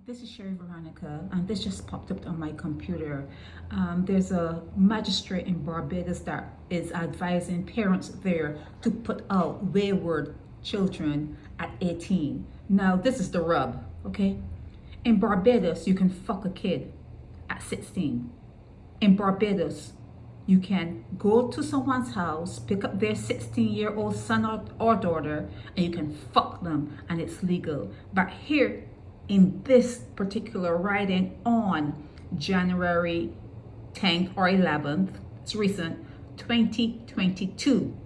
This is Sherry Veronica, and this just popped up on my computer. There's a magistrate in Barbados that is advising parents there to put out wayward children at 18. Now, this is the rub, okay? In Barbados, you can fuck a kid at 16. In Barbados, you can go to someone's house, pick up their 16-year-old son or daughter, and you can fuck them, and it's legal. But here, in this particular writing on January 10th or 11th, it's recent, 2022.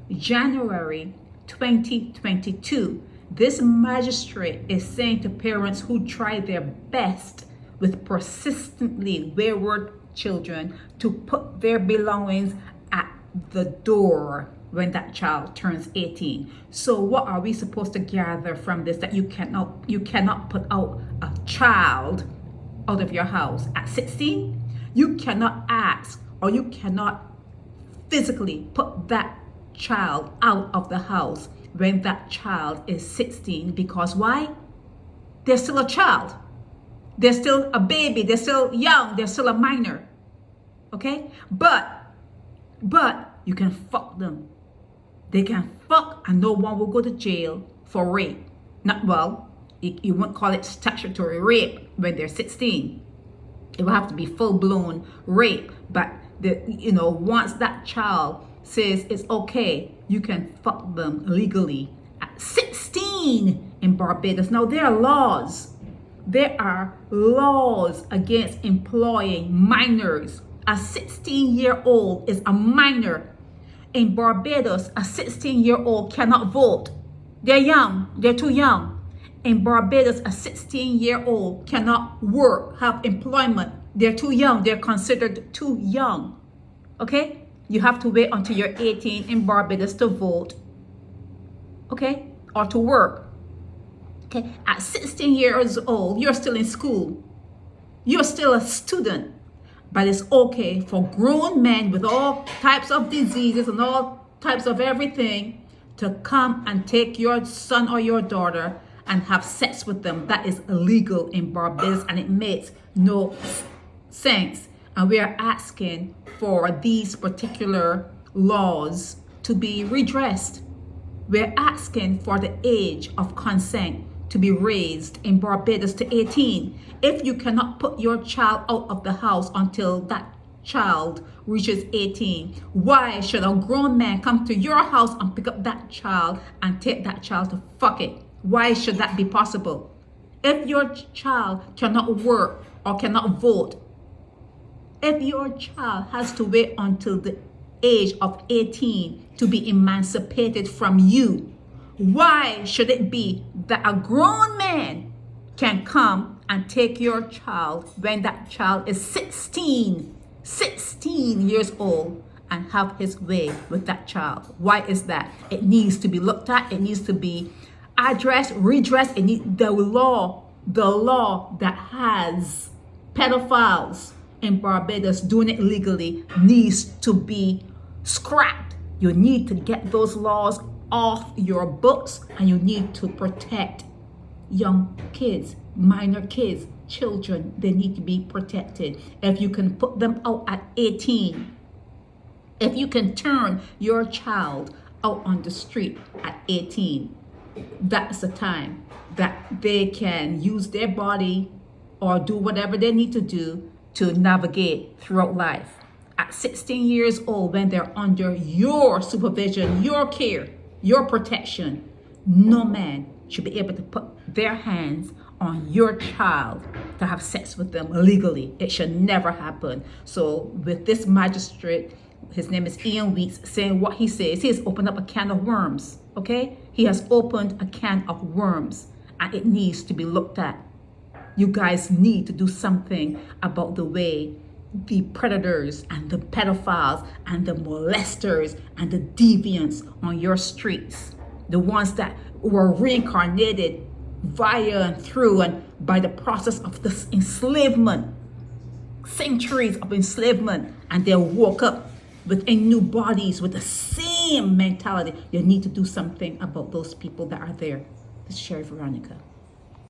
January 2022, this magistrate is saying to parents who try their best with persistently wayward children to put their belongings at the door when that child turns 18. So what are we supposed to gather from this? That you cannot put out a child out of your house at 16? You cannot ask, or you cannot physically put that child out of the house when that child is 16, because why? They're still a child. They're still a baby. They're still young. They're still a minor. Okay? But you can fuck them. They can fuck and no one will go to jail for rape. You won't call it statutory rape when they're 16. It will have to be full-blown rape. But once that child says it's okay, you can fuck them legally at 16 in Barbados. Now, there are laws. There are laws against employing minors. A 16-year-old is a minor. In Barbados, a 16-year-old cannot vote. They're young. They're too young. In Barbados, a 16-year-old cannot work, have employment. They're too young. They're considered too young. Okay? You have to wait until you're 18 in Barbados to vote. Okay? Or to work. Okay? At 16 years old, you're still in school. You're still a student. But it's okay for grown men with all types of diseases and all types of everything to come and take your son or your daughter and have sex with them. That is illegal in Barbados, and it makes no sense. And we are asking for these particular laws to be redressed. We're asking for the age of consent to be raised in Barbados to 18. If you cannot put your child out of the house until that child reaches 18, why should a grown man come to your house and pick up that child and take that child to fuck it? Why should that be possible? If your child cannot work or cannot vote, if your child has to wait until the age of 18 to be emancipated from you, why should it be that a grown man can come and take your child when that child is 16 years old and have his way with that child? Why is that? It needs to be looked at. It needs to be addressed, redressed. The law that has pedophiles in Barbados doing it legally needs to be scrapped. You need to get those laws off your books, and you need to protect young kids, minor kids, children. They need to be protected. If you can put them out at 18, if you can turn your child out on the street at 18, that's the time that they can use their body or do whatever they need to do to navigate throughout life. At 16 years old, when they're under your supervision, your care, your protection, no man should be able to put their hands on your child to have sex with them illegally. It should never happen. So with this magistrate, his name is Ian Weeks, saying what he says, he has opened up a can of worms, okay? He has opened a can of worms, and it needs to be looked at. You guys need to do something about the way the predators and the pedophiles and the molesters and the deviants on your streets, the ones that were reincarnated via and through and by the process of this enslavement, centuries of enslavement, and they woke up within new bodies with the same mentality. You need to do something about those people that are there. This is Sherry Veronica.